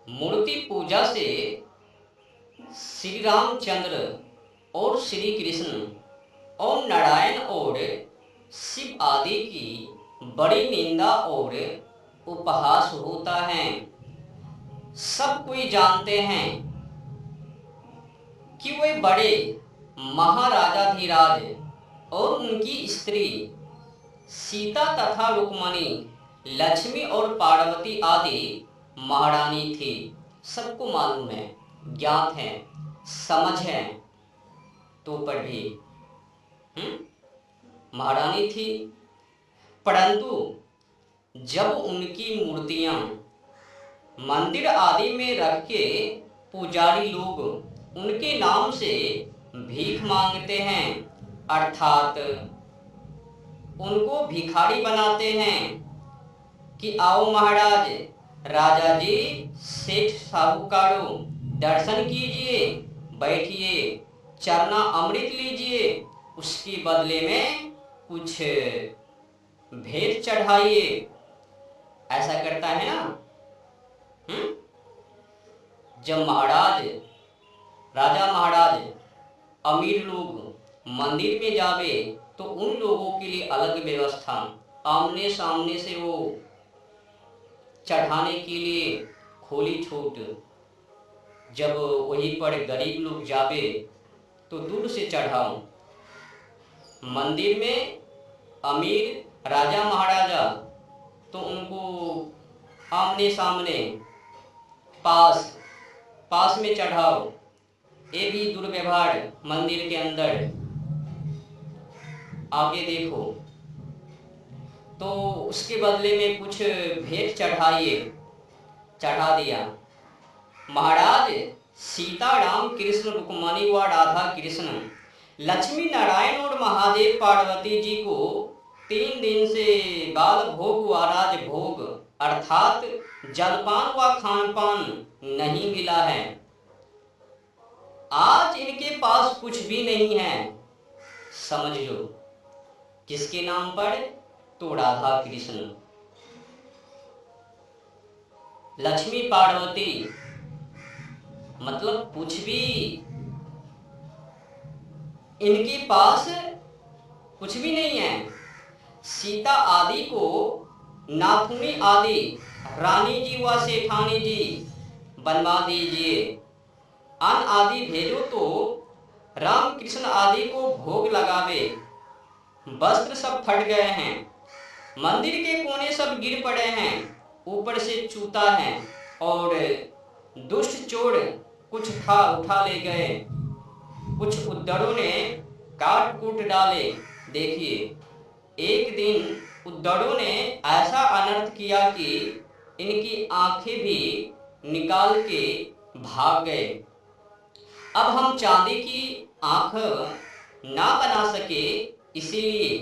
मूर्ति पूजा से श्री रामचंद्र और श्री कृष्ण और नारायण और शिव आदि की बड़ी निंदा और उपहास होता है। सब कोई जानते हैं कि वे बड़े महाराजाधिराज और उनकी स्त्री सीता तथा रुक्मणी, लक्ष्मी और पार्वती आदि महारानी थी। सबको मालूम है, ज्ञात है, समझ है, तो पर भी महारानी थी। परंतु जब उनकी मूर्तियां मंदिर आदि में रख के पुजारी लोग उनके नाम से भीख मांगते हैं, अर्थात उनको भिखारी बनाते हैं कि आओ महाराज, राजा जी, सेठ साहूकारों, दर्शन कीजिए, बैठिए, चरना अमृत लीजिए, उसके बदले में कुछ भेंट चढ़ाइए। ऐसा करता है ना। जब महाराज, राजा महाराज, अमीर लोग मंदिर में जावे तो उन लोगों के लिए अलग व्यवस्था, आमने सामने से वो चढ़ाने के लिए खोली छूट। जब वहीं पर गरीब लोग जावे तो दूर से चढ़ाओ। मंदिर में अमीर राजा महाराजा तो उनको आमने सामने पास में चढ़ाओ। ये भी दुर्व्यवहार मंदिर के अंदर। आगे देखो तो उसके बदले में कुछ भेंट चढ़ाइए, चढ़ा दिया। महाराज सीता, राम, कृष्ण, रुक्मणी व राधा कृष्ण, लक्ष्मी नारायण और महादेव पार्वती जी को 3 दिन से बाल भोग व राज भोग अर्थात जलपान व खानपान नहीं मिला है। आज इनके पास कुछ भी नहीं है। समझ लो, किसके नाम पर? तो राधा कृष्ण, लक्ष्मी पार्वती, मतलब कुछ भी इनके पास कुछ भी नहीं है। सीता आदि को नाथुनी आदि रानी जी व सेठानी जी बनवा दीजिए। अन्न आदि भेजो तो राम कृष्ण आदि को भोग लगावे। वस्त्र सब फट गए हैं, मंदिर के कोने सब गिर पड़े हैं, ऊपर से चूता है और दुष्ट चोर कुछ उठा ले गए। कुछ उद्दरों ने काट कूट डाले। देखिए, एक दिन उद्दरों ने ऐसा अनर्थ किया कि इनकी आंखें भी निकाल के भाग गए। अब हम चांदी की आंख ना बना सके, इसीलिए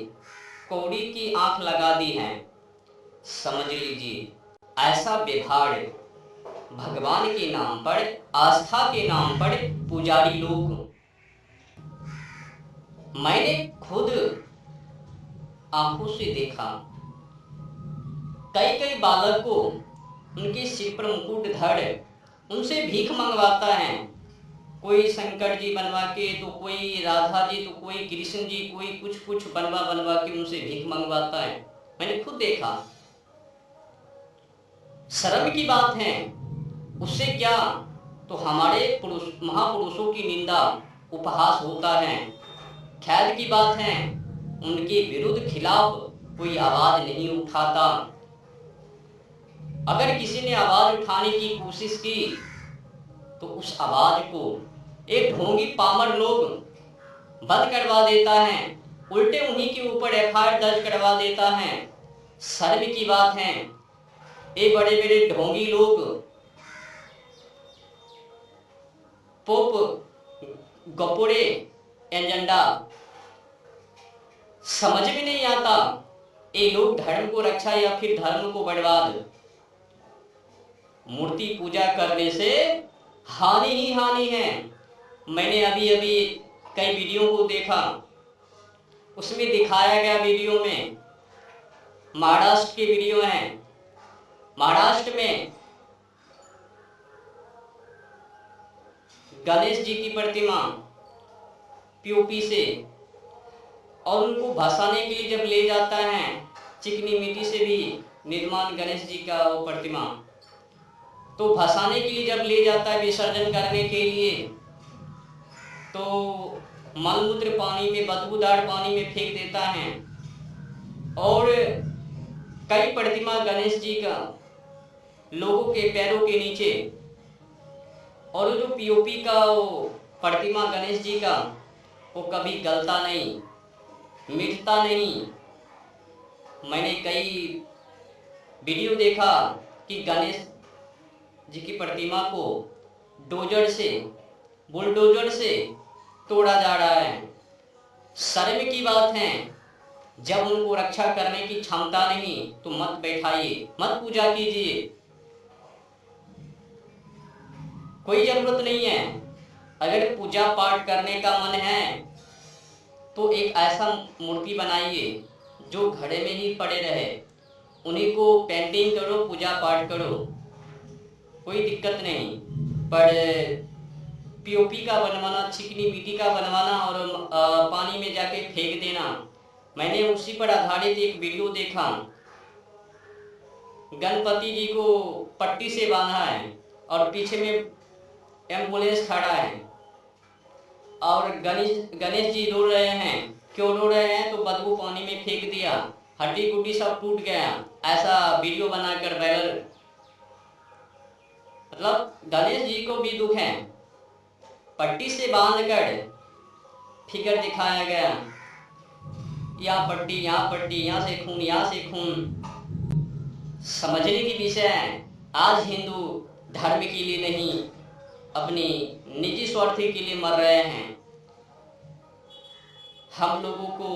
कौड़ी की आंख लगा दी है। समझ लीजिए, ऐसा व्यवहार भगवान के नाम पर, आस्था के नाम पर पुजारी लोग। मैंने खुद आंखों से देखा, कई बालक को उनके सिर पर मुकुट धर उनसे भीख मंगवाता है। कोई शंकर जी बनवा के, तो कोई राधा जी, तो कोई कृष्ण जी, कोई कुछ बनवा के उनसे भीख मंगवाता है। मैंने खुद देखा। शर्म की बात है। उससे क्या, तो हमारे महापुरुषों की निंदा, उपहास होता है। ख्याल की बात है, उनके विरुद्ध खिलाफ कोई आवाज नहीं उठाता। अगर किसी ने आवाज उठाने की कोशिश की तो उस आवाज को एक ढोंगी पामर लोग बंद करवा देता है, उल्टे उन्हीं के ऊपर एफआईआर दर्ज करवा देता है। शर्म की बात है। ये बड़े बड़े ढोंगी लोग, पोप गपोड़े एजेंडा, समझ में नहीं आता। ये लोग धर्म को रक्षा या फिर धर्म को बर्बाद। मूर्ति पूजा करने से हानि ही हानि है। मैंने अभी कई वीडियो को देखा, उसमें दिखाया गया वीडियो में, महाराष्ट्र के वीडियो हैं। महाराष्ट्र में गणेश जी की प्रतिमा पीओपी से, और उनको भसाने के लिए जब ले जाता है, चिकनी मिट्टी से भी निर्माण गणेश जी का वो प्रतिमा, तो भसाने के लिए जब ले जाता है विसर्जन करने के लिए, तो मलमूत्र पानी में, बदबूदार पानी में फेंक देता है। और कई प्रतिमा गणेश जी का लोगों के पैरों के नीचे, और जो पीओपी का वो प्रतिमा गणेश जी का, वो कभी गलता नहीं, मिटता नहीं। मैंने कई वीडियो देखा कि गणेश जी की प्रतिमा को डोजर से, बुलडोजर से तोड़ा जा रहा है। शर्म की बात है, जब उनको रक्षा करने की क्षमता नहीं तो मत बैठाइए, मत पूजा कीजिए, कोई जरूरत नहीं है। अगर पूजा पाठ करने का मन है तो एक ऐसा मूर्ति बनाइए जो घड़े में ही पड़े रहे, उन्हीं को पेंटिंग करो, पूजा पाठ करो, कोई दिक्कत नहीं। पर पीओपी का बनवाना, चिकनी मिट्टी का बनवाना और पानी में जाके फेंक देना, मैंने उसी पर आधारित एक वीडियो देखा। गणपति जी को पट्टी से बांधा है और पीछे में एम्बुलेंस खड़ा है, और गणेश जी रो रहे हैं। क्यों रो रहे हैं? तो बदबू पानी में फेंक दिया, हड्डी गुड्डी सब टूट गया, ऐसा वीडियो बनाकर वायरल। मतलब गणेश जी को भी दुख है, पट्टी से बांधकर फिगर दिखाया गया, यहाँ पट्टी, यहाँ पट्टी, यहाँ से खून, यहाँ से खून। समझने की विषय है, आज हिंदू धर्म के लिए नहीं, अपनी निजी स्वार्थ के लिए मर रहे हैं। हम लोगों को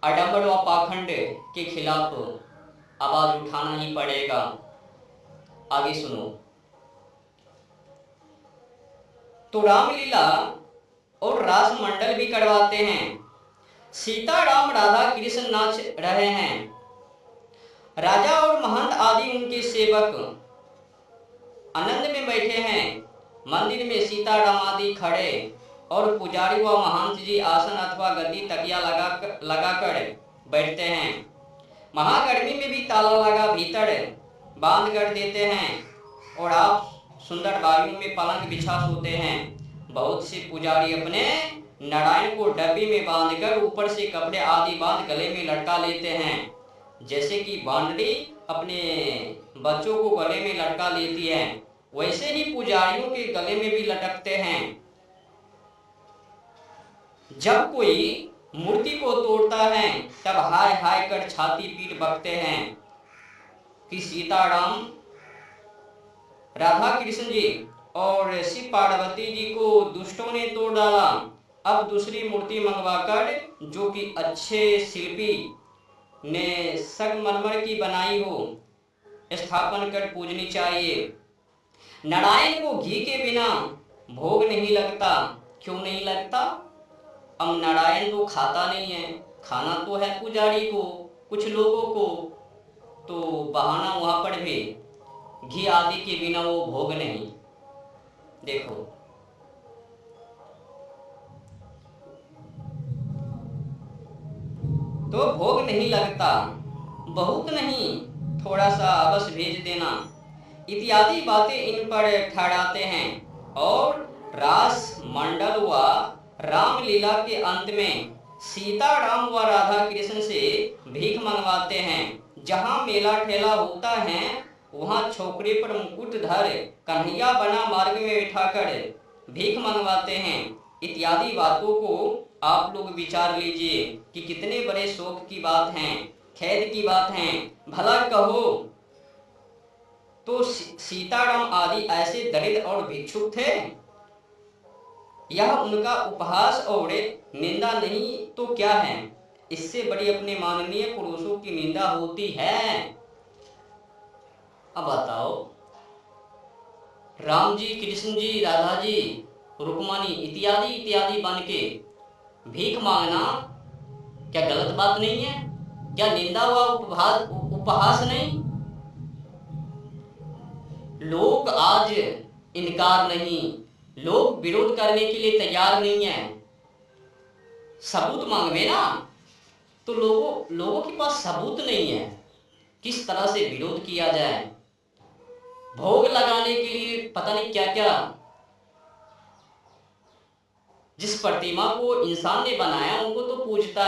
आडंबर व पाखंड के खिलाफ आवाज उठाना ही पड़ेगा। आगे सुनो। तो रामलीला और रास मंडल भी करवाते हैं। सीता राम राधा कृष्ण नाच रहे हैं। राजा और महंत आदि उनके सेवक आनंद में बैठे हैं। मंदिर में सीता राम आदि खड़े और पुजारी व महंत जी आसन अथवा गद्दी तकिया लगाकर बैठते हैं। महागर्मी में भी ताला लगा भीतर बांध कर देते हैं और आप सुंदर बारियों में पलंग बिछा सोते हैं। बहुत से पुजारी अपने नारायण को डब्बी में बांधकर ऊपर से कपड़े आदि बांध गले में लटका लेते हैं, जैसे कि बांदरी अपने बच्चों को गले में लटका लेती है, वैसे ही पुजारियों के गले में भी लटकते हैं। जब कोई मूर्ति को तोड़ता है तब हाय हाय कर छाती पीट बकते हैं कि सीता राम, राधा कृष्ण जी और शिव पार्वती जी को दुष्टों ने तोड़ डाला। अब दूसरी मूर्ति मंगवाकर, जो कि अच्छे शिल्पी ने संगमरमर की बनाई हो, स्थापन कर पूजनी चाहिए। नारायण को घी के बिना भोग नहीं लगता। क्यों नहीं लगता? अब नारायण तो खाता नहीं है, खाना तो है पुजारी को, कुछ लोगों को, तो बहाना वहां पर भी घी आदि के बिना वो भोग नहीं। देखो, तो भोग नहीं लगता, बहुत नहीं, थोड़ा सा अवश्य भेज देना, इत्यादि बातें इन पर ठहराते हैं। और रास मंडल व रामलीला के अंत में सीता राम व राधा कृष्ण से भीख मंगवाते हैं। जहाँ मेला ठेला होता है वहाँ छोकरे पर मुकुट धर कन्हैया बना मार्ग में बिठाकर भीख मंगवाते हैं। इत्यादि बातों को आप लोग विचार लीजिए कि कितने बड़े शोक की बात है, खेद की बात है। भला कहो तो सीताराम आदि ऐसे दरिद्र और भिक्षुक थे? यह उनका उपहास और निंदा नहीं तो क्या है? इससे बड़ी अपने माननीय पुरुषों की निंदा होती है। अब बताओ, राम जी, कृष्ण जी, राधा जी, रुक्मणी इत्यादि इत्यादि बन के भीख मांगना क्या गलत बात नहीं है? क्या निंदा व उपहास नहीं? लोग आज इनकार नहीं, लोग विरोध करने के लिए तैयार नहीं है। सबूत मांगवे ना, तो लोगों के पास सबूत नहीं है किस तरह से विरोध किया जाए। भोग लगाने के लिए पता नहीं क्या क्या, जिस प्रतिमा को इंसान ने बनाया उनको तो पूजता